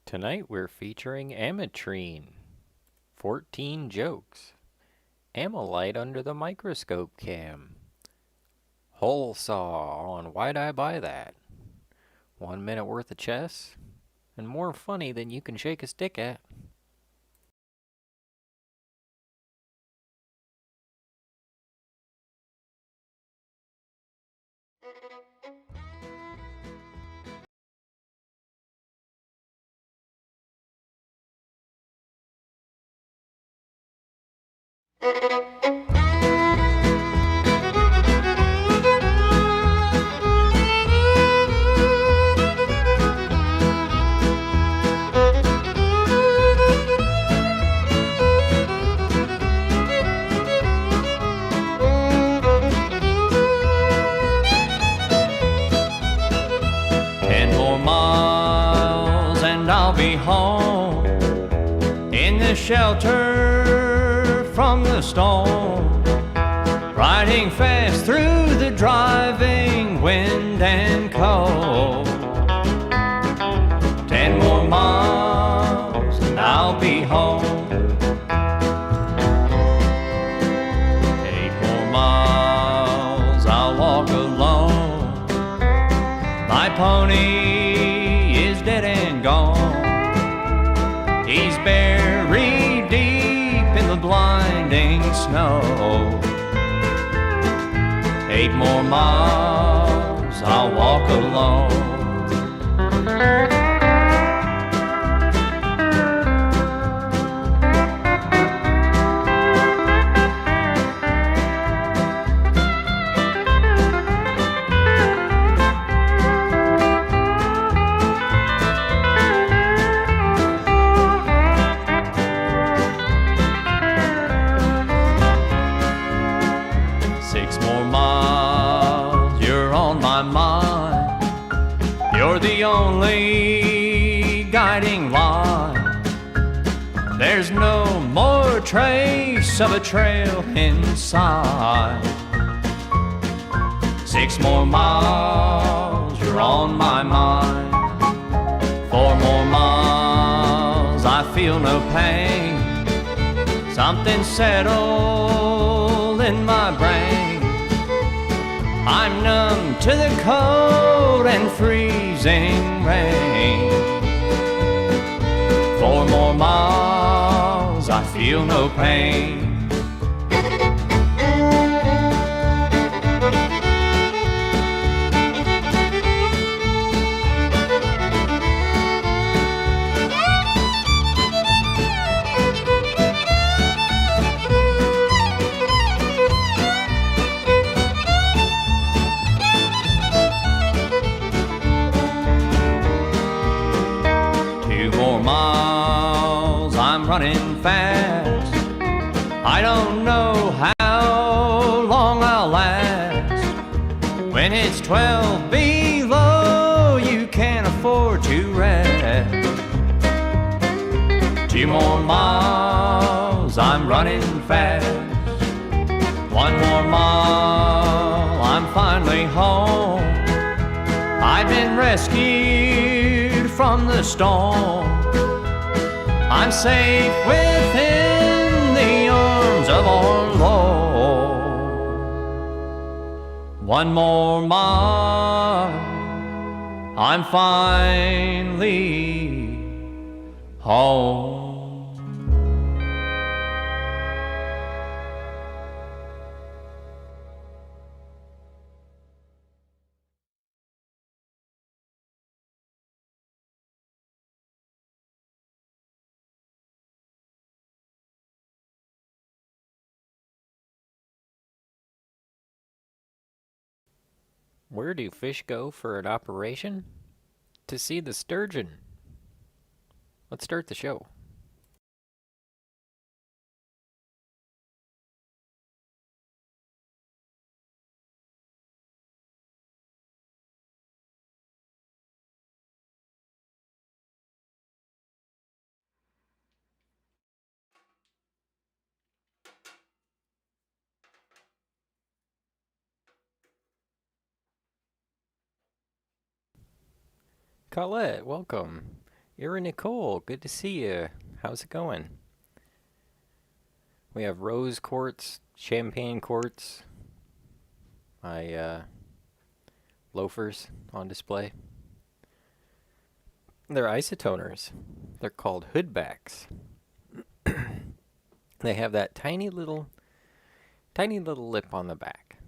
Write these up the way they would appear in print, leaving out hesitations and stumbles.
Tonight we're featuring Ametrine. 14 jokes. Amylite under the microscope cam. Hole saw on why'd I buy that? 1 minute worth of chess, and more funny than you can shake a stick at. I'll be home in the shelter from the storm, riding fast through the driving wind and cold. 10 more miles and I'll be home. 8 more miles I'll walk alone. My pony is dead and gone. He's buried deep in the blinding snow. 8 more miles I'll walk alone. You're the only guiding light. There's no more trace of a trail in sight. 6 more miles, you're on my mind. 4 more miles, I feel no pain. Something settled in my brain. I'm numb to the cold and freezing rain. 4 more miles, I feel no pain. Running fast, I don't know how long I'll last. When it's 12 below, you can't afford to rest. 2 more miles, I'm running fast. 1 more mile, I'm finally home. I've been rescued from the storm. I'm safe within the arms of our Lord. 1 more mile, I'm finally home. Where do fish go for an operation? To see the sturgeon. Let's start the show. Colette, welcome. You're Nicole. Good to see you. How's it going? We have rose quartz, champagne quartz, my loafers on display. They're isotoners. They're called hoodbacks. They have that tiny little lip on the back.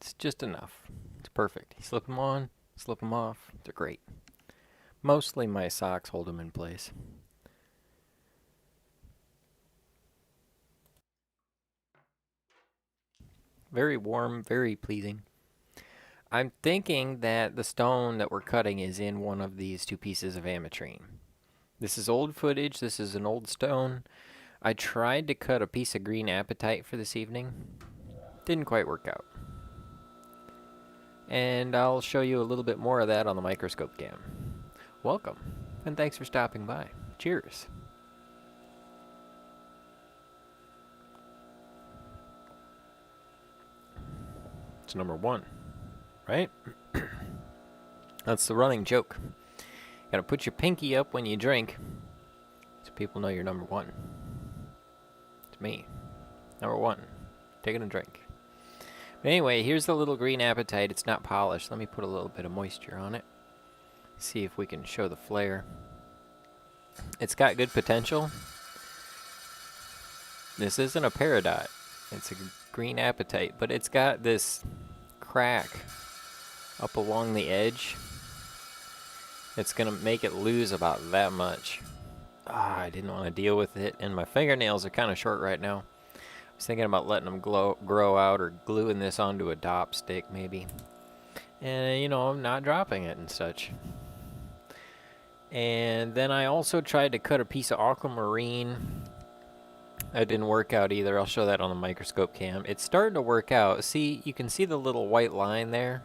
It's just enough. It's perfect. You slip them on, slip them off. They're great. Mostly my socks hold them in place. Very warm, very pleasing. I'm thinking that the stone that we're cutting is in one of these two pieces of ametrine. This is old footage. This is an old stone. I tried to cut a piece of green apatite for this evening. Didn't quite work out. And I'll show you a little bit more of that on the microscope cam. Welcome, and thanks for stopping by. Cheers. It's number one, right? That's the running joke. You gotta put your pinky up when you drink so people know you're number one. It's me. Number one. Taking a drink. But anyway, here's the little green apatite. It's not polished. Let me put a little bit of moisture on it. See if we can show the flare. It's got good potential. This isn't a peridot. It's a green apatite, but it's got this crack up along the edge. It's gonna make it lose about that much. I didn't want to deal with it, and my fingernails are kind of short right now. I was thinking about letting them grow out or gluing this onto a dop stick maybe. And you know, I'm not dropping it and such. And then I also tried to cut a piece of aquamarine. That didn't work out either. I'll show that on the microscope cam. It's starting to work out. See, you can see the little white line there.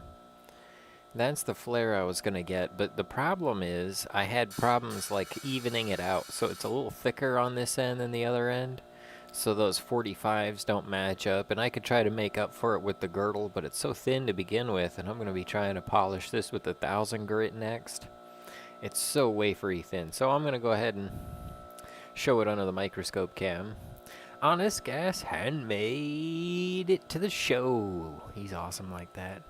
That's the flare I was going to get. But the problem is I had problems like evening it out. So it's a little thicker on this end than the other end. So those 45s don't match up. And I could try to make up for it with the girdle, but it's so thin to begin with. And I'm going to be trying to polish this with the 1000 grit next. It's so wafery thin. So I'm going to go ahead and show it under the microscope cam. Honest Gas handmade it to the show. He's awesome like that.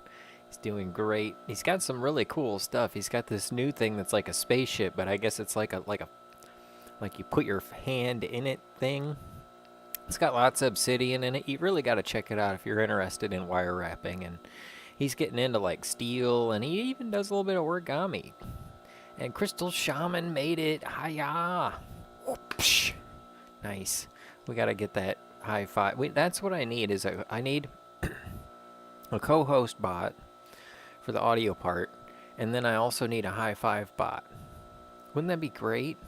He's doing great. He's got some really cool stuff. He's got this new thing that's like a spaceship, but I guess it's like you put your hand in it thing. It's got lots of obsidian in it. You really got to check it out if you're interested in wire wrapping. And he's getting into like steel, and he even does a little bit of origami. And Crystal Shaman made it. Hiya! Whoopsh. Nice. We gotta get that high five. Wait, that's what I need. I need a co-host bot for the audio part, and then I also need a high five bot. Wouldn't that be great?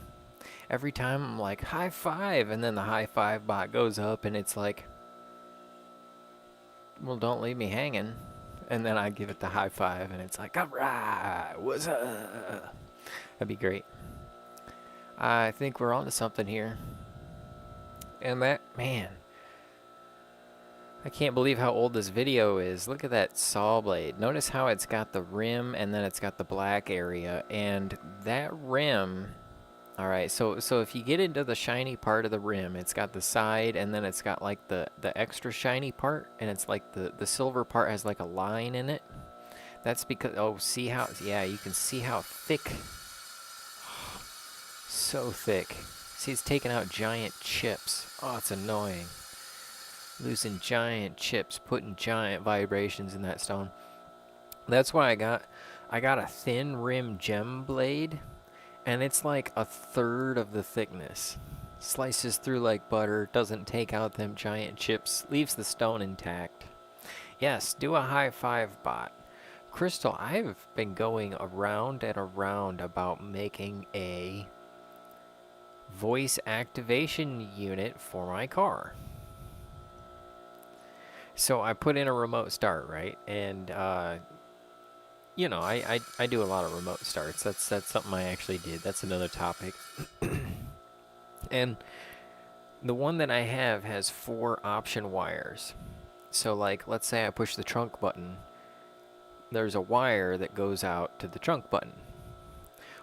Every time I'm like high five, and then the high five bot goes up, and it's like, well, don't leave me hanging. And then I give it the high five, and it's like, all right, what's up? That'd be great. I think we're onto something here. And that, man, I can't believe how old this video is. Look at that saw blade. Notice how it's got the rim and then it's got the black area. And that rim, all right, so if you get into the shiny part of the rim, it's got the side and then it's got like the extra shiny part. And it's like the silver part has like a line in it. That's because, oh, see how, yeah, you can see how thick. So thick. See, it's taking out giant chips. Oh, it's annoying. Losing giant chips, putting giant vibrations in that stone. That's why I got a thin rim gem blade, and it's like a third of the thickness. Slices through like butter, doesn't take out them giant chips, leaves the stone intact. Yes, do a high five bot. Crystal, I've been going around and around about making a voice activation unit for my car. So I put in a remote start, right? And you know, I do a lot of remote starts. That's something I actually did. That's another topic. And the one that I have has 4 option wires. So like, let's say I push the trunk button. There's a wire that goes out to the trunk button.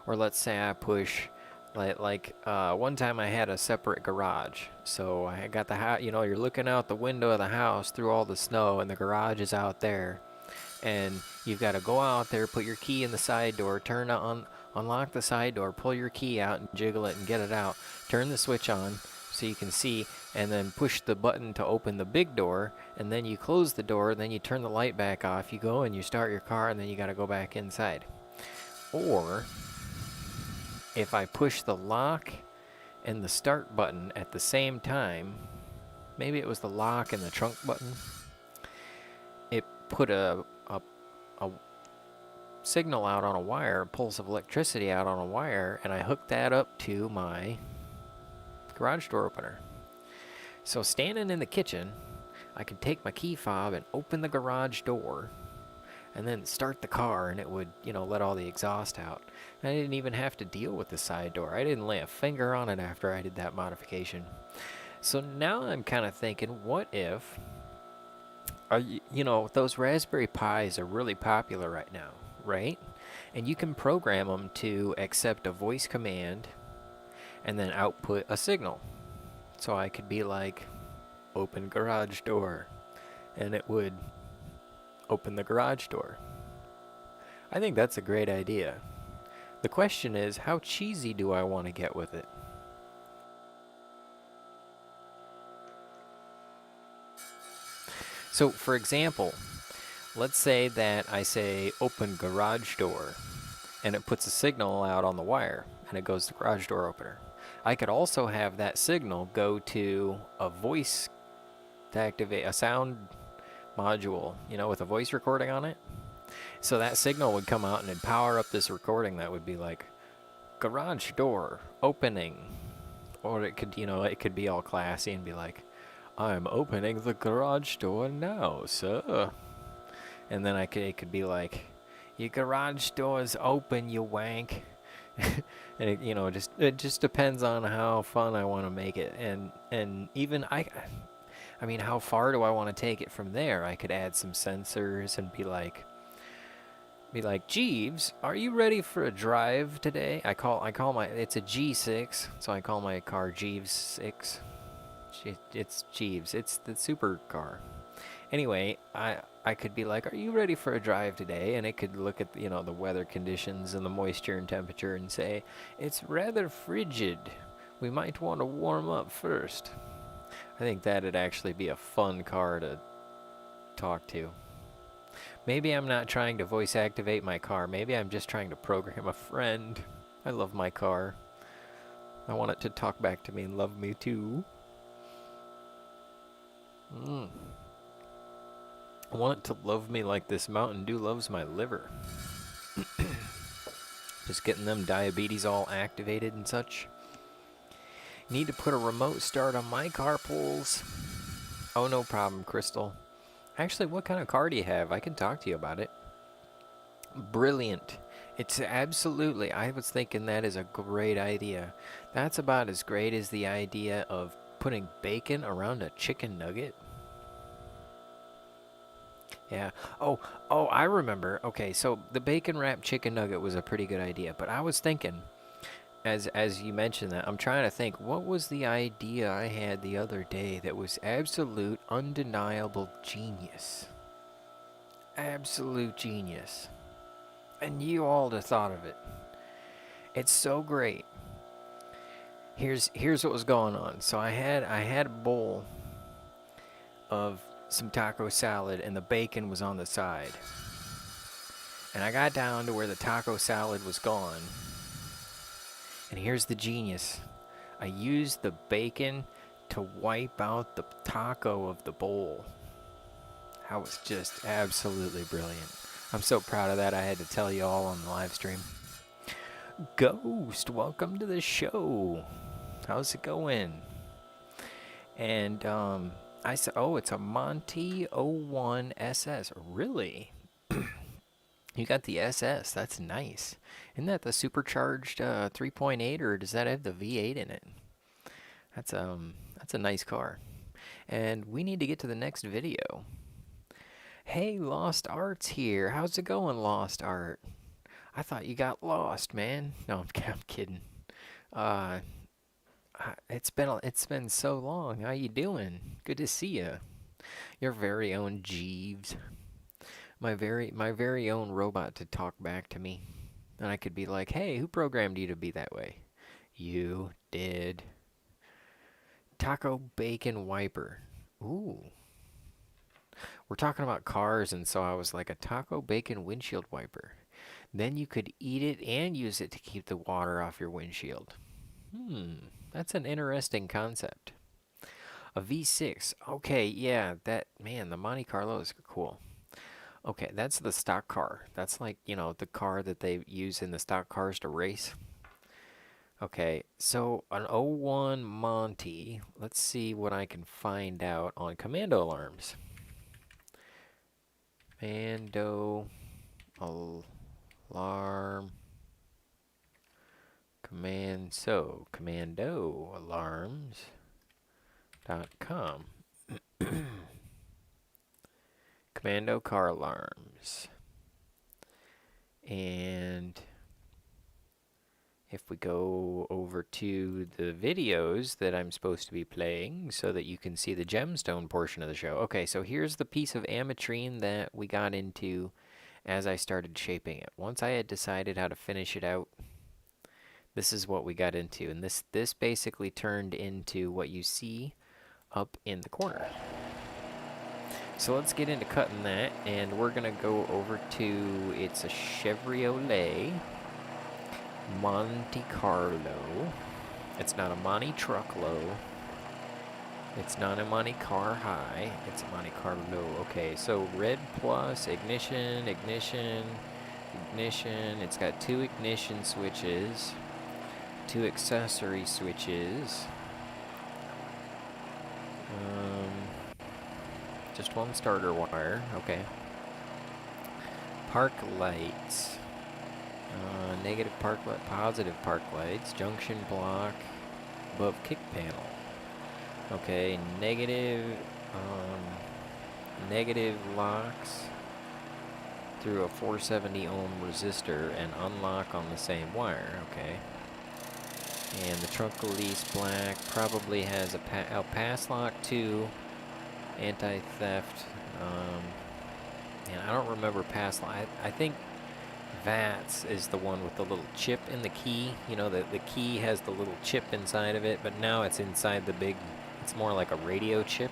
Or let's say I push, one time I had a separate garage. So I got the house, you know, you're looking out the window of the house through all the snow, and the garage is out there. And you've got to go out there, put your key in the side door, unlock the side door, pull your key out and jiggle it and get it out. Turn the switch on so you can see, and then push the button to open the big door, and then you close the door, and then you turn the light back off. You go and you start your car, and then you got to go back inside. Or if I push the lock and the start button at the same time, maybe it was the lock and the trunk button, it put a signal out on a wire, a pulse of electricity out on a wire, and I hooked that up to my garage door opener. So standing in the kitchen, I could take my key fob and open the garage door and then start the car, and it would, you know, let all the exhaust out. I didn't even have to deal with the side door. I didn't lay a finger on it after I did that modification. So now I'm kind of thinking, what if, you know, those Raspberry Pis are really popular right now, right? And you can program them to accept a voice command and then output a signal. So I could be like, open garage door, and it would open the garage door. I think that's a great idea. The question is, how cheesy do I want to get with it? So, for example, let's say that I say open garage door, and it puts a signal out on the wire, and it goes to garage door opener. I could also have that signal go to a voice to activate a sound module, you know, with a voice recording on it. So that signal would come out and it'd power up this recording that would be like, garage door opening. Or it could, you know, it could be all classy and be like, I'm opening the garage door now, sir. And then it could be like, your garage door's open, you wank. And it, you know, it just depends on how fun I want to make it. And even I mean, how far do I want to take it from there? I could add some sensors and be like, Jeeves, are you ready for a drive today? I call it's a G6, so I call my car Jeeves 6. It's Jeeves. It's the super car. Anyway, I could be like, are you ready for a drive today? And it could look at, you know, the weather conditions and the moisture and temperature and say, it's rather frigid. We might want to warm up first. I think that'd actually be a fun car to talk to. Maybe I'm not trying to voice activate my car. Maybe I'm just trying to program a friend. I love my car. I want it to talk back to me and love me too. I want it to love me like this Mountain Dew loves my liver. Just getting them diabetes all activated and such. Need to put a remote start on my carpools. Oh, no problem, Crystal. Actually, what kind of car do you have? I can talk to you about it. Brilliant. It's absolutely, I was thinking that is a great idea. That's about as great as the idea of putting bacon around a chicken nugget. Yeah. Oh, I remember. Okay, so the bacon wrapped chicken nugget was a pretty good idea, but I was thinking, as you mentioned that, I'm trying to think, what was the idea I had the other day that was absolute, undeniable genius? Absolute genius. And you all have thought of it. It's so great. Here's what was going on. So I had a bowl of some taco salad, and the bacon was on the side. And I got down to where the taco salad was gone. And here's the genius. I used the bacon to wipe out the taco of the bowl. That was just absolutely brilliant. I'm so proud of that, I had to tell you all on the live stream. Ghost, welcome to the show. How's it going? And I said, oh, it's a Monty 01 SS. Really? You got the SS. That's nice. Isn't that the supercharged 3.8, or does that have the V8 in it? That's a nice car. And we need to get to the next video. Hey, Lost Art's here. How's it going, Lost Art? I thought you got lost, man. No, I'm kidding. Uh, it's been so long. How you doing? Good to see you. Your very own Jeeves. My very own robot to talk back to me. And I could be like, "Hey, who programmed you to be that way?" You did. Taco bacon wiper. Ooh. We're talking about cars, and so I was like, a taco bacon windshield wiper. Then you could eat it and use it to keep the water off your windshield. That's an interesting concept. A V6. Okay, yeah, man, the Monte Carlos are cool. Okay, that's the stock car. That's like, the car that they use in the stock cars to race. Okay, so an '01 Monte. Let's see what I can find out on commando alarms. Commando alarm. Commando alarms.com. Commando car alarms. And if we go over to the videos that I'm supposed to be playing so that you can see the gemstone portion of the show. Okay, so here's the piece of ametrine that we got into as I started shaping it. Once I had decided how to finish it out, this is what we got into. And this basically turned into what you see up in the corner. So let's get into cutting that, and we're going to go over to, it's a Chevrolet Monte Carlo. It's not a Monte Trucklo. It's not a Monte Car High. It's a Monte Carlo. Okay, so red plus, ignition, ignition, ignition. It's got 2 ignition switches, 2 accessory switches. Just 1 starter wire. Okay. Park lights. Negative park light, positive park lights. Junction block above kick panel. Okay, negative locks through a 470 ohm resistor and unlock on the same wire. Okay. And the trunk release black probably has a pass lock 2, anti-theft. And I don't remember pass lock. I think VATS is the one with the little chip in the key. The key has the little chip inside of it, but now it's inside the big, it's more like a radio chip.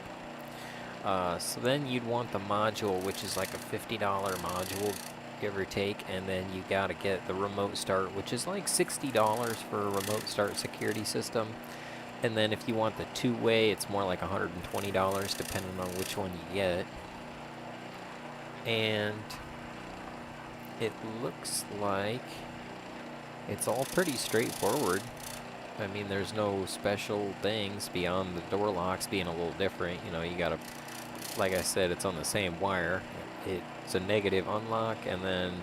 So then you'd want the module, which is like a $50 module, give or take, and then you gotta get the remote start, which is like $60 for a remote start security system. And then if you want the 2-way, it's more like $120, depending on which one you get. And it looks like it's all pretty straightforward. I mean, there's no special things beyond the door locks being a little different. You gotta, like I said, it's on the same wire. It's a negative unlock, and then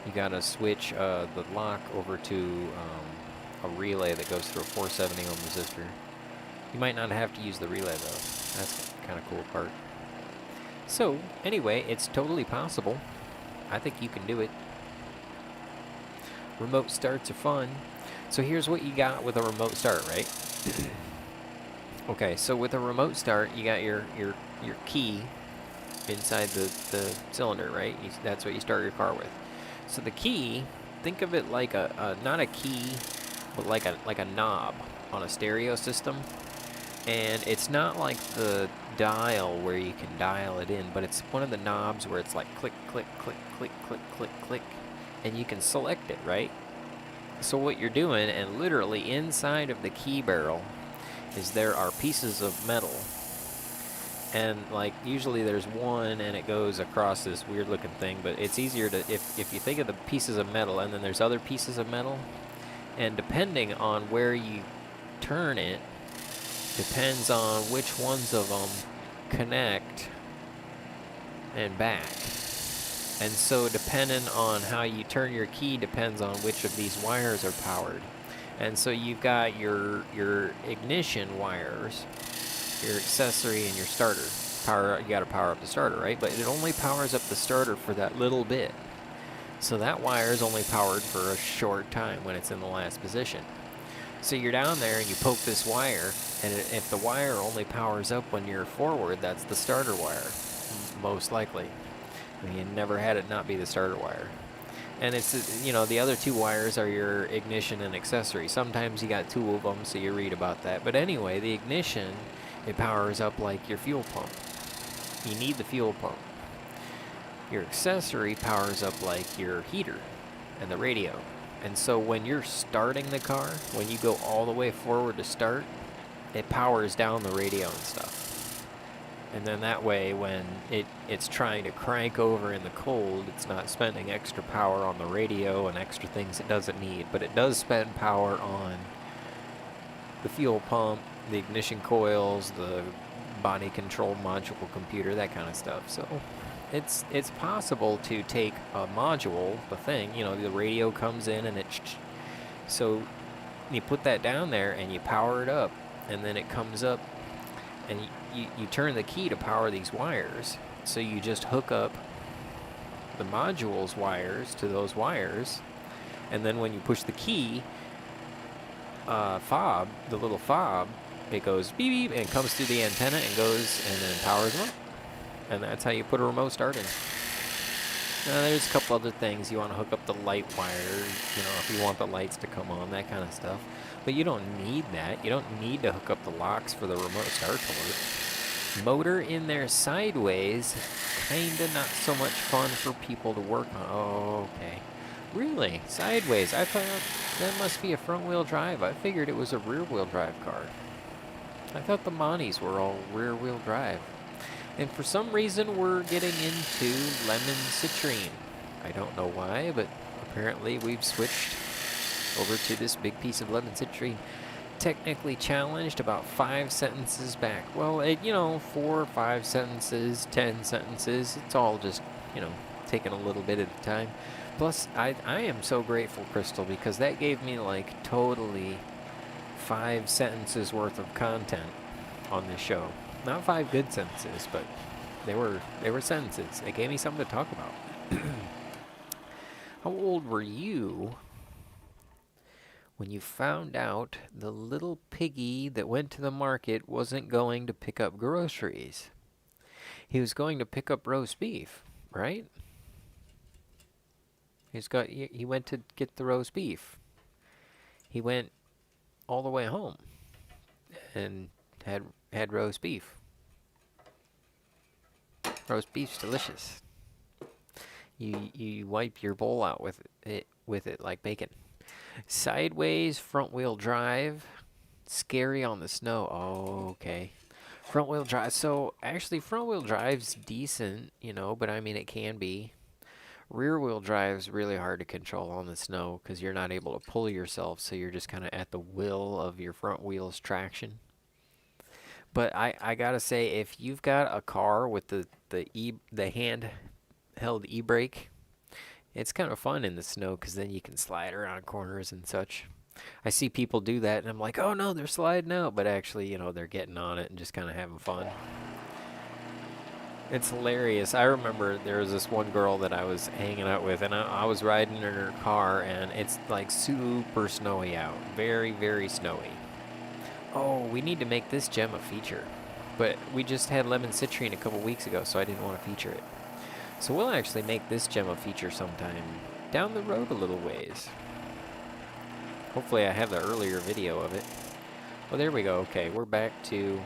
you gotta switch the lock over to a relay that goes through a 470 ohm resistor. You might not have to use the relay though. That's kind of cool part. So anyway, it's totally possible. I think you can do it. Remote starts are fun. So here's what you got with a remote start, right? Okay, so with a remote start, you got your key inside the cylinder, right? That's what you start your car with. So the key, think of it like not a key, but like a knob on a stereo system. And it's not like the dial where you can dial it in, but it's one of the knobs where it's like click, click, click, click, click, click, click, and you can select it, right? So what you're doing, and literally inside of the key barrel, is there are pieces of metal. And like usually there's one and it goes across this weird looking thing, but it's easier to, if you think of the pieces of metal and then there's other pieces of metal, and depending on where you turn it, depends on which ones of them connect and back. And so depending on how you turn your key depends on which of these wires are powered. And so you've got your ignition wires, your accessory, and your starter. You got to power up the starter, right? But it only powers up the starter for that little bit. So that wire is only powered for a short time when it's in the last position. So you're down there and you poke this wire, and if the wire only powers up when you're forward, that's the starter wire, most likely. I mean, you never had it not be the starter wire. And it's, you know, the other two wires are your ignition and accessory. Sometimes you got two of them, so you read about that. But anyway, the ignition, it powers up like your fuel pump. You need the fuel pump. Your accessory powers up like your heater and the radio. And so when you're starting the car, when you go all the way forward to start, it powers down the radio and stuff. And then that way, when it's trying to crank over in the cold, it's not spending extra power on the radio and extra things it doesn't need. But it does spend power on the fuel pump, the ignition coils, the body control module computer, that kind of stuff. So it's possible to take a module, the thing, you know, the radio comes in and so you put that down there and you power it up, and then it comes up and you turn the key to power these wires. So you just hook up the module's wires to those wires, and then when you push the key, fob, the little fob, it goes beep beep and comes through the antenna and goes and then powers them up. And that's how you put a remote start in. Now there's a couple other things. You want to hook up the light wire, you know, if you want the lights to come on, that kind of stuff. But you don't need that. You don't need to hook up the locks for the remote start to work. Motor in there sideways, kinda not so much fun for people to work on. Oh, okay. Really? Sideways? I thought that must be a front wheel drive. I figured it was a rear wheel drive car. I thought the Monties were all rear wheel drive. And for some reason, we're getting into lemon citrine. I don't know why, but apparently we've switched over to this big piece of lemon citrine. Technically challenged about 5 sentences back. Well, you know, 4 or 5 sentences, 10 sentences. It's all just, you know, taking a little bit at a time. Plus, I am so grateful, Crystal, because that gave me like totally 5 sentences worth of content on this show. Not 5 good sentences, but they were sentences. It gave me something to talk about. How old were you when you found out the little piggy that went to the market wasn't going to pick up groceries? He was going to pick up roast beef, right? He went to get the roast beef. He went all the way home and had roast beef. Roast beef's delicious. You wipe your bowl out with it like bacon. Sideways front wheel drive, scary on the snow. Oh, okay. Front wheel drive. So actually, front wheel drive's decent, you know, but I mean it can be. Rear wheel drive's really hard to control on the snow because you're not able to pull yourself, so you're just kind of at the will of your front wheel's traction. But I gotta say, if you've got a car with the handheld e-brake, it's kind of fun in the snow because then you can slide around corners and such. I see people do that, and I'm like, oh no, they're sliding out, but actually, you know, they're getting on it and just kind of having fun. It's hilarious. I remember there was this one girl that I was hanging out with, and I was riding in her car, and it's like super snowy out. Very, very snowy. Oh, we need to make this gem a feature. But we just had lemon citrine a couple weeks ago, so I didn't want to feature it. So we'll actually make this gem a feature sometime down the road a little ways. Hopefully I have the earlier video of it. Well, there we go. Okay, we're back to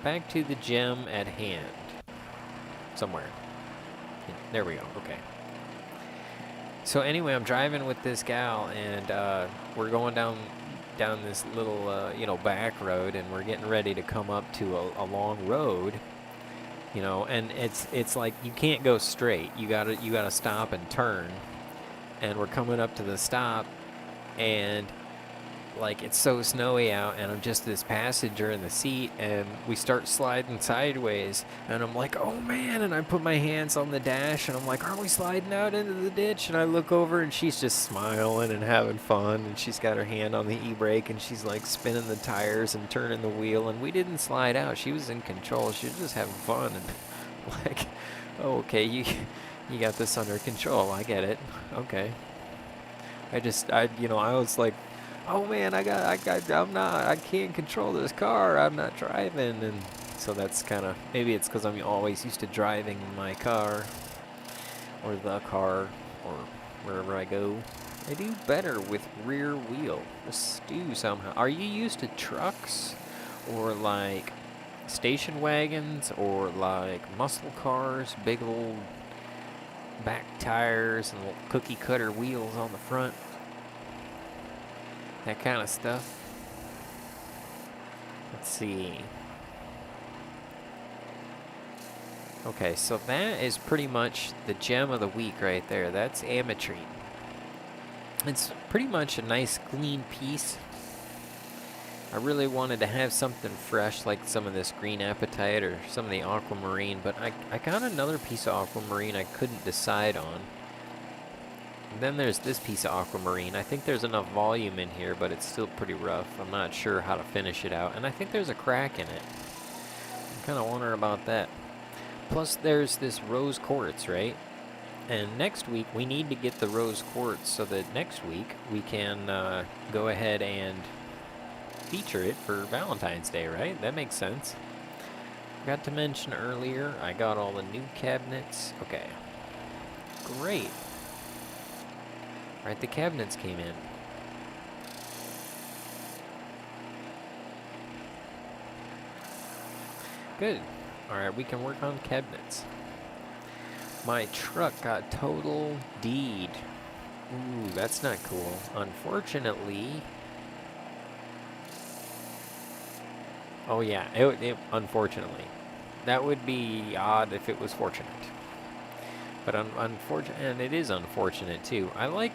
the gem at hand. Somewhere. Yeah, there we go. Okay. So anyway, I'm driving with this gal, and we're going down this little, you know, back road, and we're getting ready to come up to a long road, you know, and it's like you can't go straight. You gotta stop and turn, and we're coming up to the stop, and like it's so snowy out, and I'm just this passenger in the seat, and we start sliding sideways, and I'm like, oh man, and I put my hands on the dash, and I'm like, are we sliding out into the ditch? And I look over, and she's just smiling and having fun, and she's got her hand on the e-brake, and she's like spinning the tires and turning the wheel, and we didn't slide out. She was in control. She was just having fun, and like, oh, okay, You got this under control. I get it. Okay. I was like, oh man, I can't control this car. I'm not driving. And so that's kind of, maybe it's because I'm always used to driving my car or the car or wherever I go. I do better with rear wheel. Just do somehow. Are you used to trucks or like station wagons or like muscle cars, big old back tires and little cookie cutter wheels on the front? That kind of stuff. Let's see. Okay, so that is pretty much the gem of the week right there. That's Ametrine. It's pretty much a nice clean piece. I really wanted to have something fresh like some of this green apatite or some of the aquamarine, but I got another piece of aquamarine I couldn't decide on. And then there's this piece of aquamarine. I think there's enough volume in here, but it's still pretty rough. I'm not sure how to finish it out. And I think there's a crack in it. I'm kind of wondering about that. Plus there's this rose quartz, right? And next week we need to get the rose quartz so that next week we can go ahead and feature it for Valentine's Day, right? That makes sense. Forgot to mention earlier, I got all the new cabinets. Okay. Great. Right, the cabinets came in. Good. Alright, we can work on cabinets. My truck got total D'd. Ooh, that's not cool. Unfortunately... Oh yeah, unfortunately. That would be odd if it was fortunate. But unfortunate, and it is unfortunate too. I like,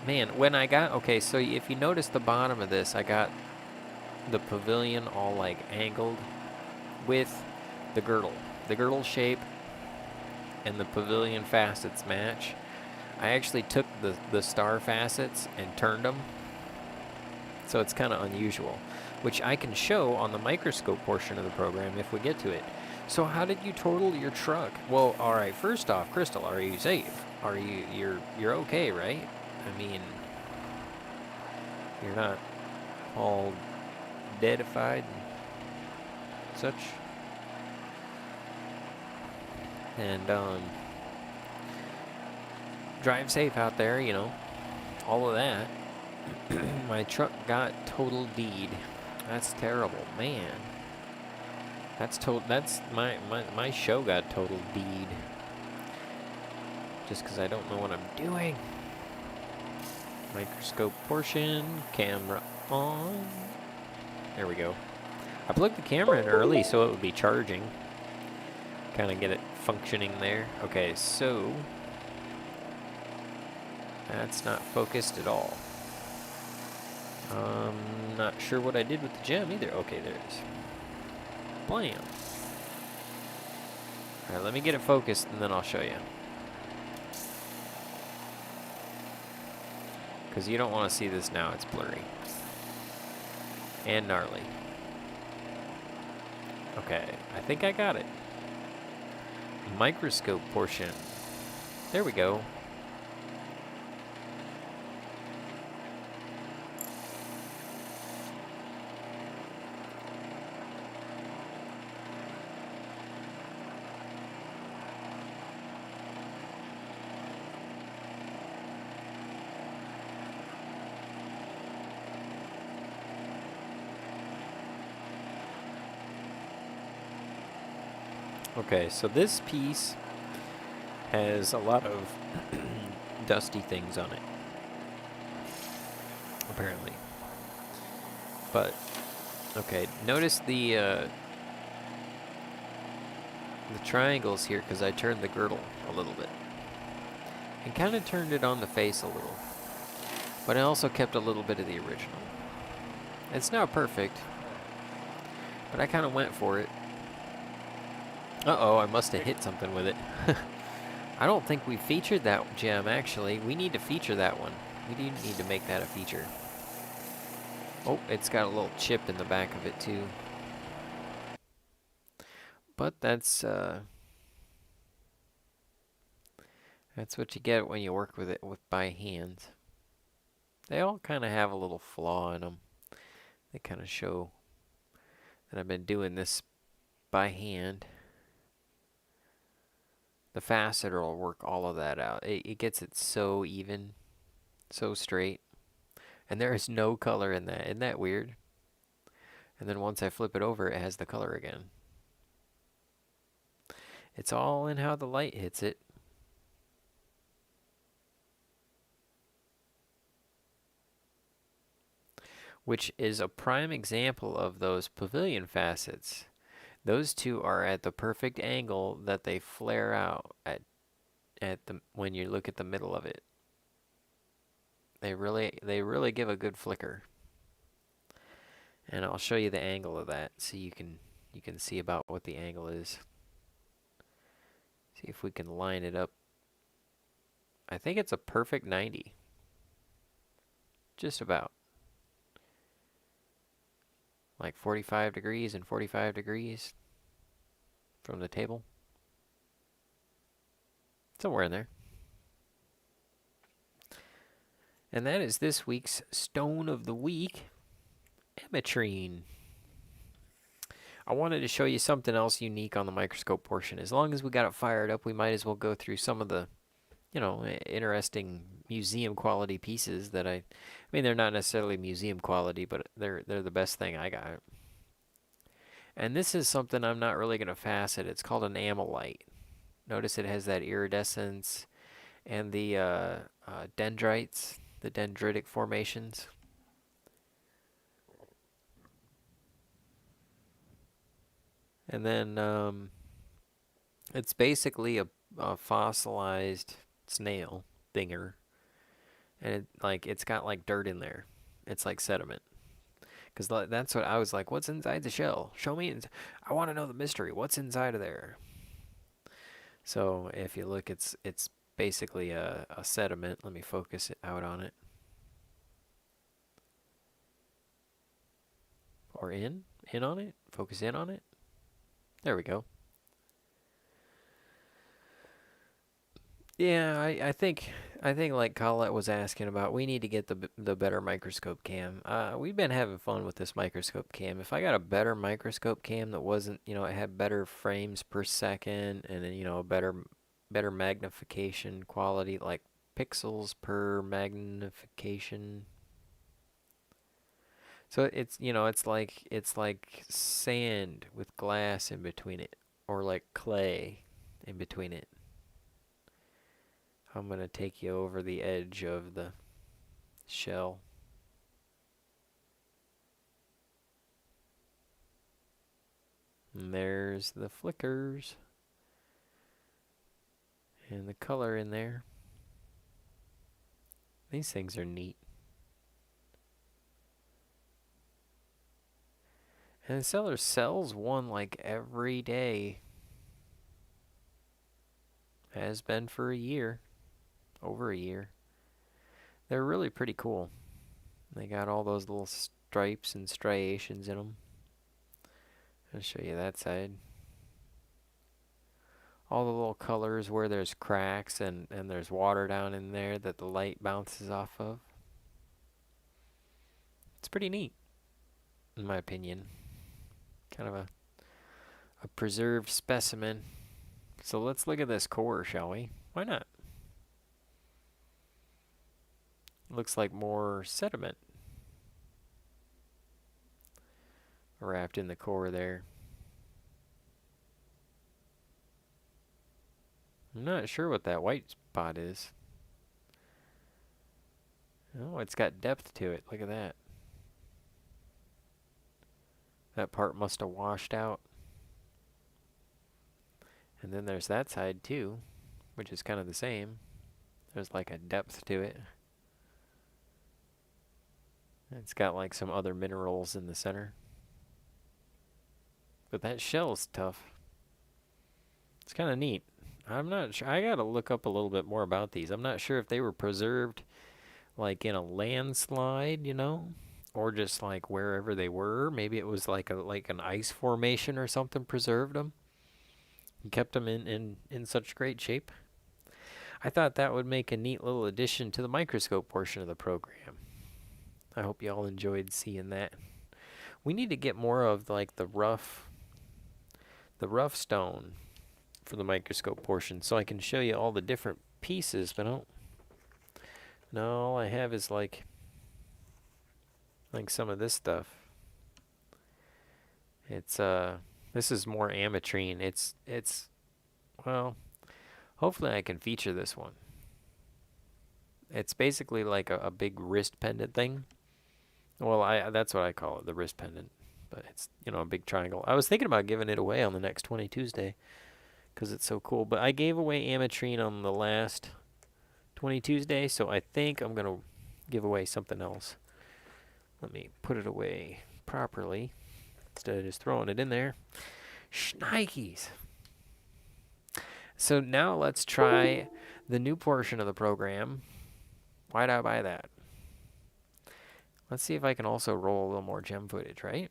man, when I got, okay, so if you notice the bottom of this, I got the pavilion all like angled with the girdle. The girdle shape and the pavilion facets match. I actually took the star facets and turned them. So it's kind of unusual, which I can show on the microscope portion of the program if we get to it. So how did you total your truck? Well, all right, first off, Crystal, are you safe? You're okay, right? I mean, you're not all deadified and such. And drive safe out there, you know, all of that. My truck got total D'd. That's terrible, man. That's my show got total D'd. Just because I don't know what I'm doing. Microscope portion, camera on. There we go. I plugged the camera in early so it would be charging. Kind of get it functioning there. Okay, so that's not focused at all. Not sure what I did with the gem either. Okay, there it is. Blam. Alright, let me get it focused and then I'll show you. Because you don't want to see this now, it's blurry. And gnarly. Okay, I think I got it. Microscope portion. There we go. Okay, so this piece has a lot of dusty things on it, apparently. But, okay, notice the triangles here, because I turned the girdle a little bit. And kind of turned it on the face a little. But I also kept a little bit of the original. It's not perfect, but I kind of went for it. Uh-oh, I must have hit something with it. I don't think we featured that gem, actually. We need to feature that one. We do need to make that a feature. Oh, it's got a little chip in the back of it, too. But that's That's what you get when you work with it by hand. They all kind of have a little flaw in them. They kind of show that I've been doing this by hand. The faceter will work all of that out. It gets it so even, so straight. And there is no color in that. Isn't that weird? And then once I flip it over, it has the color again. It's all in how the light hits it. Which is a prime example of those pavilion facets. Those two are at the perfect angle that they flare out at the when you look at the middle of it. They really give a good flicker. And I'll show you the angle of that so you can see about what the angle is. See if we can line it up. I think it's a perfect 90. Just about. Like 45 degrees and 45 degrees from the table. Somewhere in there. And that is this week's Stone of the Week, Ametrine. I wanted to show you something else unique on the microscope portion. As long as we got it fired up, we might as well go through some of the, interesting museum quality pieces that I mean, they're not necessarily museum quality, but they're the best thing I got. And this is something I'm not really going to facet. It's called an amylite. Notice it has that iridescence and the dendrites, the dendritic formations. And then it's basically a fossilized snail dinger, and it's got like dirt in there. It's like sediment. Because that's what I was like, what's inside the shell? Show me. I want to know the mystery. What's inside of there? So if you look, it's basically a sediment. Let me focus it out on it. Or in on it. Focus in on it. There we go. Yeah, I think like Colette was asking about, we need to get the better microscope cam. We've been having fun with this microscope cam. If I got a better microscope cam that wasn't, it had better frames per second and then, a better magnification quality, like pixels per magnification. So it's like sand with glass in between it, or like clay in between it. I'm going to take you over the edge of the shell. And there's the flickers. And the color in there. These things are neat. And the seller sells one like every day. Has been for a year. Over a year. They're really pretty cool. They got all those little stripes and striations in them. I'll show you that side. All the little colors where there's cracks and there's water down in there that the light bounces off of. It's pretty neat, in my opinion. Kind of a preserved specimen. So let's look at this core, shall we? Why not? Looks like more sediment wrapped in the core there. I'm not sure what that white spot is. Oh, it's got depth to it. Look at that. That part must have washed out. And then there's that side too, which is kind of the same. There's like a depth to it. It's got like some other minerals in the center. But that shell's tough. It's kind of neat. I'm not sure. I gotta look up a little bit more about these. I'm not sure if they were preserved like in a landslide, or just like wherever they were. Maybe it was like an ice formation or something preserved them and kept them in such great shape. I thought that would make a neat little addition to the microscope portion of the program. I hope you all enjoyed seeing that. We need to get more of like the rough stone for the microscope portion so I can show you all the different pieces, but I don't. No, all I have is like some of this stuff. It's this is more Ametrine. It's well, hopefully I can feature this one. It's basically like a big wrist pendant thing. Well, that's what I call it, the wrist pendant. But it's, a big triangle. I was thinking about giving it away on the next 20 Tuesday because it's so cool. But I gave away Ametrine on the last 20 Tuesday, so I think I'm going to give away something else. Let me put it away properly instead of just throwing it in there. Shnikes! So now let's try the new portion of the program. Why'd I buy that? Let's see if I can also roll a little more gem footage, right?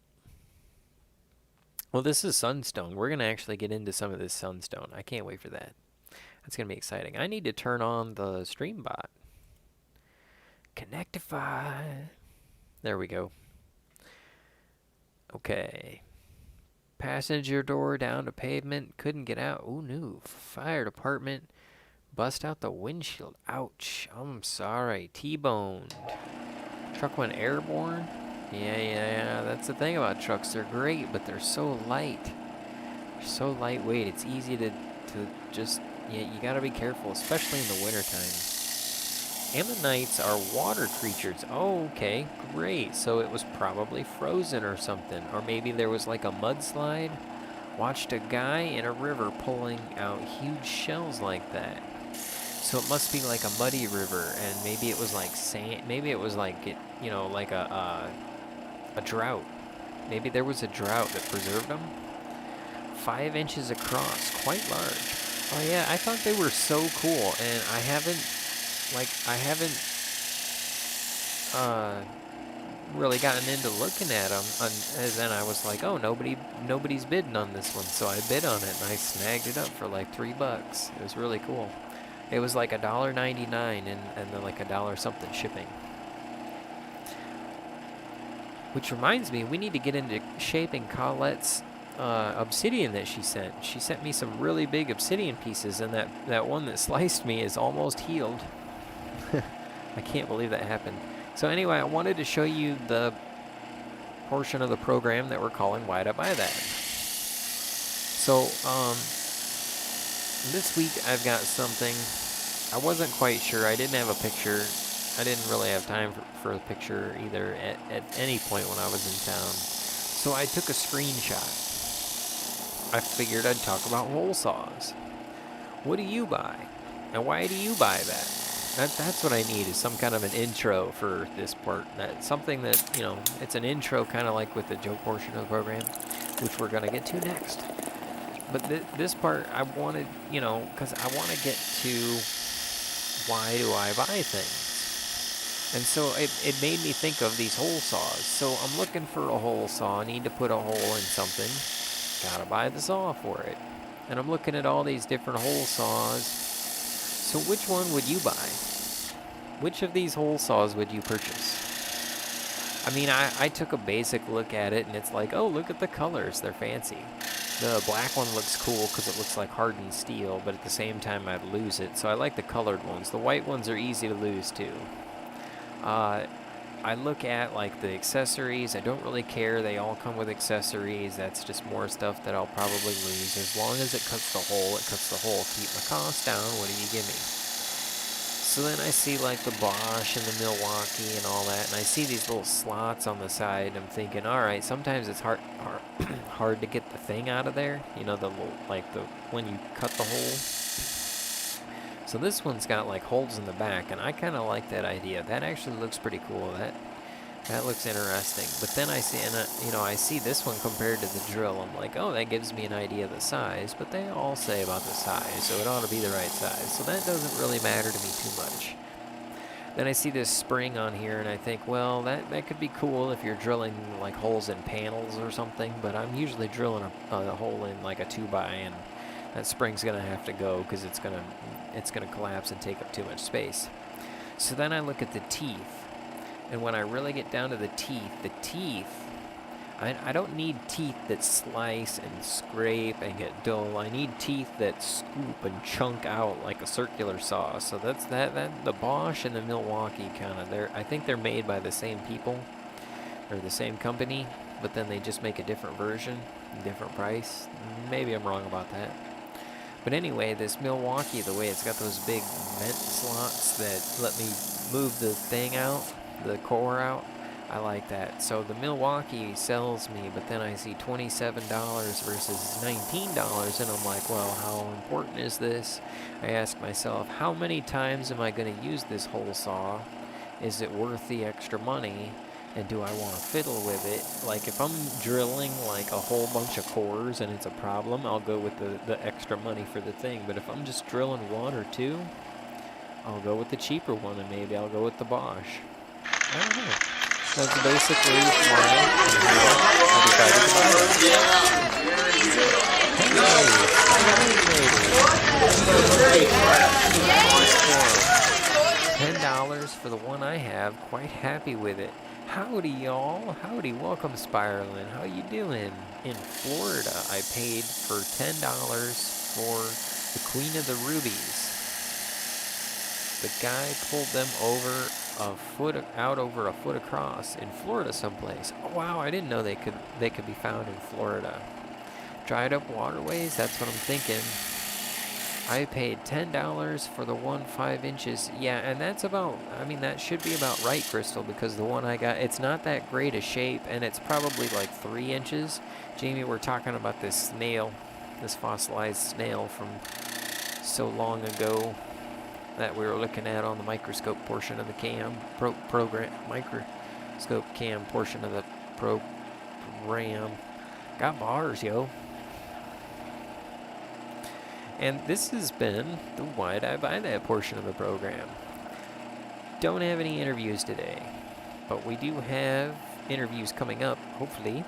Well, this is sunstone. We're going to actually get into some of this sunstone. I can't wait for that. That's going to be exciting. I need to turn on the stream bot. Connectify. There we go. Okay. Passenger door down to pavement. Couldn't get out. Ooh, no. Fire department. Bust out the windshield. Ouch. I'm sorry. T-boned. Truck went airborne. Yeah. That's the thing about trucks. They're great, but they're so light. They're so lightweight. It's easy to just... Yeah, you gotta be careful, especially in the wintertime. Ammonites are water creatures. Oh, okay. Great. So it was probably frozen or something. Or maybe there was like a mudslide. Watched a guy in a river pulling out huge shells like that. So it must be like a muddy river, and maybe it was like sand. Maybe it was like like a drought. Maybe there was a drought that preserved them. 5 inches across, quite large. Oh yeah, I thought they were so cool, and I haven't really gotten into looking at them. And then I was like, oh, nobody's bidding on this one, so I bid on it, and I snagged it up for like $3. It was really cool. It was like $1.99 and then like $1 something shipping. Which reminds me, we need to get into shaping Colette's obsidian that she sent. She sent me some really big obsidian pieces, and that one that sliced me is almost healed. I can't believe that happened. So anyway, I wanted to show you the portion of the program that we're calling Why'd I Buy That? So, this week I've got something. I wasn't quite sure. I didn't have a picture. I didn't really have time for a picture either at any point when I was in town. So I took a screenshot. I figured I'd talk about hole saws. What do you buy? And why do you buy that? That's what I need, is some kind of an intro for this part. That's something that, it's an intro kind of like with the joke portion of the program, which we're going to get to next. But this part, I wanted, because I want to get to why do I buy things? And so it made me think of these hole saws. So I'm looking for a hole saw. I need to put a hole in something. Gotta buy the saw for it. And I'm looking at all these different hole saws. So which one would you buy? Which of these hole saws would you purchase? I mean, I took a basic look at it, and it's like, oh, look at the colors. They're fancy. The black one looks cool because it looks like hardened steel, but at the same time I'd lose it. So I like the colored ones. The white ones are easy to lose too. I look at like the accessories. I don't really care. They all come with accessories. That's just more stuff that I'll probably lose. As long as it cuts the hole, it cuts the hole. Keep my costs down. What do you give me? So then I see like the Bosch and the Milwaukee and all that, and I see these little slots on the side. I'm thinking, all right, sometimes it's hard to get the thing out of there. The little, when you cut the hole. So this one's got like holes in the back, and I kind of like that idea. That actually looks pretty cool. That looks interesting. But then I see, I see this one compared to the drill. I'm like, oh, that gives me an idea of the size. But they all say about the size, so it ought to be the right size. So that doesn't really matter to me too much. Then I see this spring on here, and I think, well, that could be cool if you're drilling like holes in panels or something. But I'm usually drilling a hole in like a 2x, and That spring's gonna have to go because it's gonna collapse and take up too much space. So then I look at the teeth, and when I really get down to the teeth, I don't need teeth that slice and scrape and get dull. I need teeth that scoop and chunk out like a circular saw. So that's that the Bosch and the Milwaukee kind of, I think they're made by the same people or the same company, but then they just make a different version, different price. Maybe I'm wrong about that. But anyway, this Milwaukee, the way it's got those big vent slots that let me move the thing out, the core out, I like that. So the Milwaukee sells me, but then I see $27 versus $19, and I'm like, well, how important is this? I ask myself, how many times am I going to use this hole saw? Is it worth the extra money? And do I want to fiddle with it? Like, if I'm drilling like a whole bunch of cores and it's a problem, I'll go with the extra money for the thing. But if I'm just drilling one or two, I'll go with the cheaper one, and maybe I'll go with the Bosch. I don't know. That's basically why I decided to buy it. $10 for the one I have. Quite happy with it. Howdy, y'all. Howdy. Welcome, Spiraling. How you doing? In Florida, I paid for $10 for the Queen of the Rubies. The guy pulled them over over a foot across in Florida someplace. Oh, wow, I didn't know they could be found in Florida. Dried up waterways, that's what I'm thinking. I paid $10 for the one 5 inches. Yeah, and that's about, I mean, that should be about right, Crystal, because the one I got, it's not that great a shape, and it's probably like 3 inches. Jamie, we're talking about this snail, this fossilized snail from so long ago that we were looking at on the microscope portion of the cam program. Microscope cam portion of the program. Got bars, yo. And this has been the Why'd I Buy That portion of the program. Don't have any interviews today, but we do have interviews coming up, hopefully.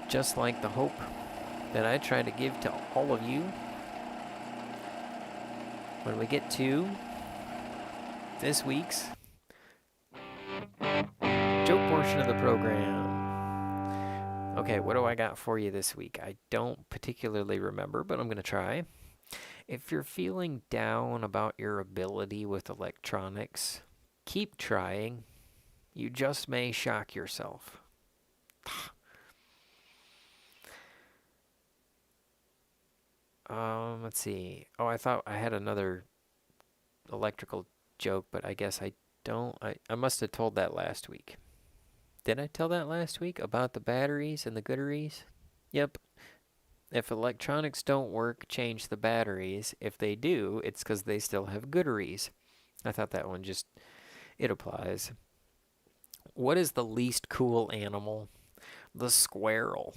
Just like the hope that I try to give to all of you when we get to this week's joke portion of the program. Okay, what do I got for you this week? I don't particularly remember, but I'm going to try. If you're feeling down about your ability with electronics, keep trying. You just may shock yourself. Let's see. Oh, I thought I had another electrical joke, but I guess I don't. I must have told that last week. Did I tell that last week about the batteries and the gooderies? Yep. If electronics don't work, change the batteries. If they do, it's because they still have gooderies. I thought that one just, it applies. What is the least cool animal? The squirrel.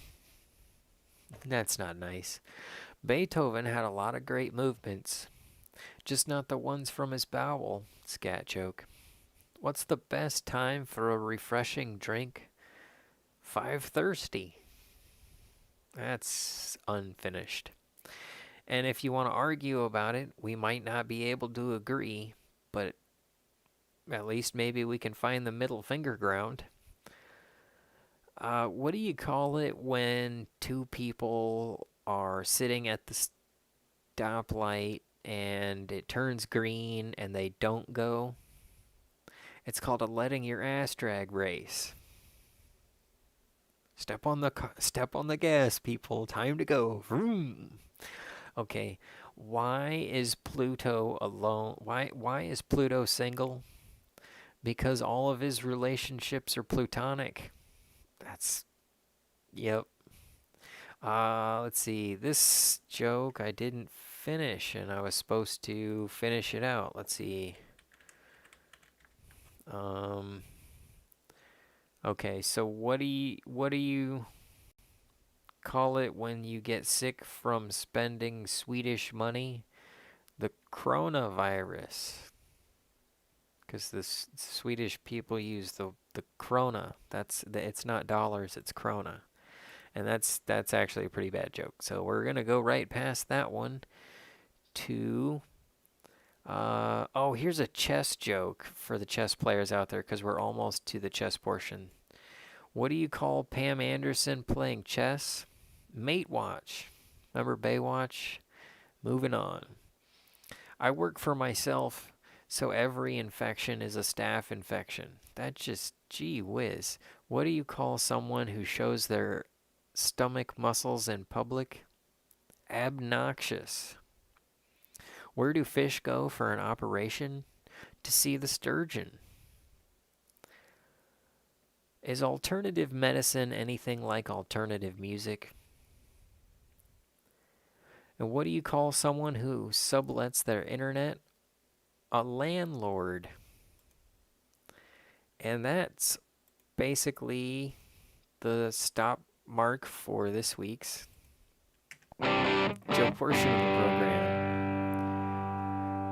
That's not nice. Beethoven had a lot of great movements, just not the ones from his bowel. Scat joke. What's the best time for a refreshing drink? 5:30. That's unfinished. And if you want to argue about it, we might not be able to agree, but at least maybe we can find the middle finger ground. What do you call it when two people are sitting at the stoplight and it turns green and they don't go? It's called a letting your ass drag race. Step on the gas, people. Time to go. Vroom. Okay. Why is Pluto alone? Why is Pluto single? Because all of his relationships are plutonic. That's, yep. Let's see. This joke I didn't finish, and I was supposed to finish it out. Let's see. Okay, so what do you call it when you get sick from spending Swedish money? The coronavirus. Because the Swedish people use the krona. It's not dollars, it's krona. And that's actually a pretty bad joke. So we're gonna go right past that one to oh, here's a chess joke for the chess players out there because we're almost to the chess portion. What do you call Pam Anderson playing chess? Mate watch. Remember Baywatch? Moving on. I work for myself, so every infection is a staph infection. That just, gee whiz. What do you call someone who shows their stomach muscles in public? Obnoxious. Where do fish go for an operation? To see the sturgeon. Is alternative medicine anything like alternative music? And what do you call someone who sublets their internet? A landlord. And that's basically the stop mark for this week's joke portion of the program.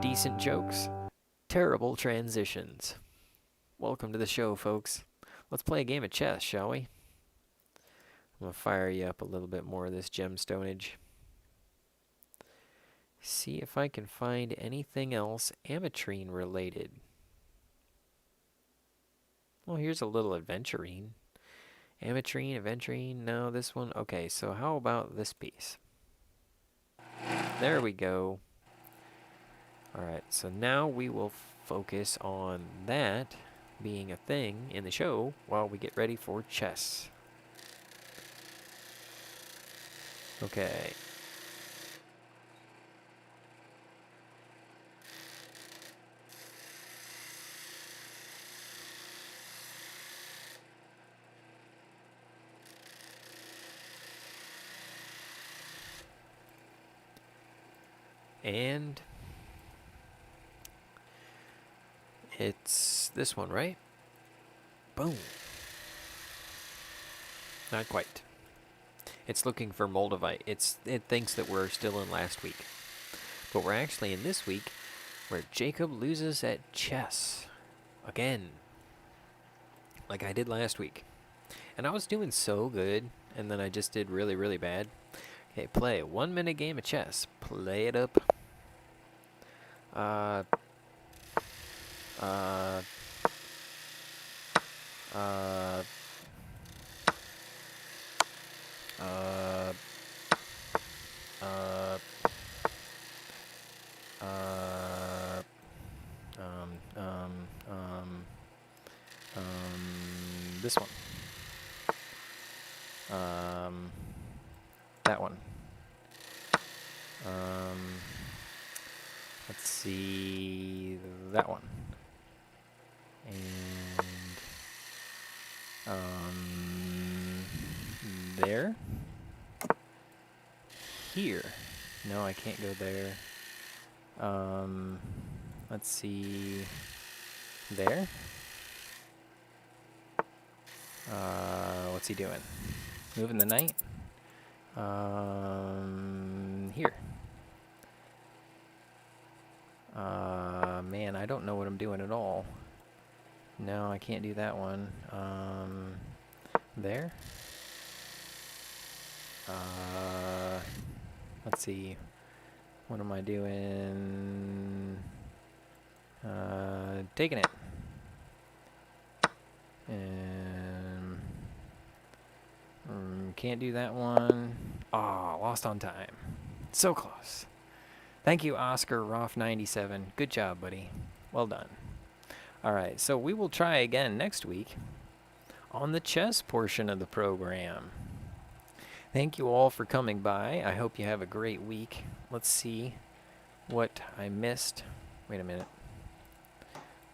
Decent jokes, terrible transitions. Welcome to the show, folks. Let's play a game of chess, shall we? I'm going to fire you up a little bit more of this gemstonage. See if I can find anything else Ametrine related. Well, here's a little adventurine. Aventurine, no, this one. Okay, so how about this piece? There we go. Alright, so now we will focus on that being a thing in the show while we get ready for chess. Okay. And it's this one, right? Boom. Not quite. It's looking for Moldavite. It thinks that we're still in last week. But we're actually in this week where Jacob loses at chess. Again. Like I did last week. And I was doing so good, and then I just did really, really bad. Okay, play a 1 minute game of chess. Play it up. Uh, this one. That one. Let's see, that one. And, there. Here. No, I can't go there. Let's see, there. What's he doing? Moving the knight? Here. Man, I don't know what I'm doing at all. No, I can't do that one. There. Let's see. What am I doing? Taking it. And can't do that one. Aw, lost on time. So close. Thank you, Oscar Roth97. Good job, buddy. Well done. Alright, so we will try again next week on the chess portion of the program. Thank you all for coming by. I hope you have a great week. Let's see what I missed. Wait a minute.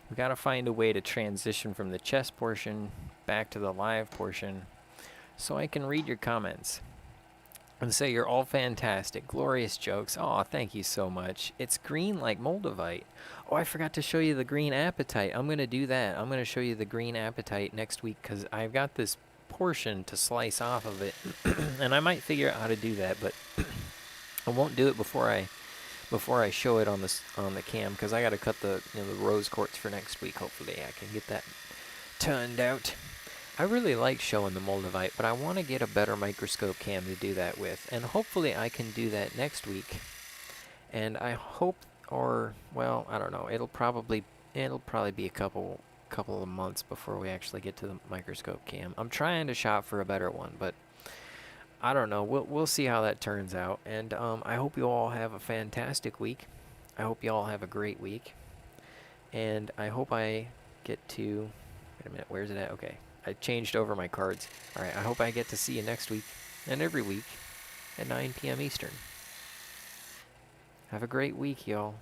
We gotta find a way to transition from the chess portion back to the live portion so I can read your comments and say you're all fantastic, glorious jokes. Aw, thank you so much. It's green like Moldavite. Oh, I forgot to show you the green apatite. I'm gonna do that. I'm gonna show you the green apatite next week because I've got this portion to slice off of it, and I might figure out how to do that, but I won't do it before I show it on the cam because I got to cut the the rose quartz for next week. Hopefully, I can get that turned out. I really like showing the Moldavite, but I want to get a better microscope cam to do that with, and hopefully I can do that next week. And I hope, or well, I don't know. It'll probably be a couple of months before we actually get to the microscope cam. I'm trying to shop for a better one, but I don't know. We'll see how that turns out. And I hope you all have a fantastic week. I hope you all have a great week. And I hope I get to. Wait a minute. Where's it at? Okay. I changed over my cards. All right. I hope I get to see you next week and every week at 9 p.m. Eastern. Have a great week, y'all.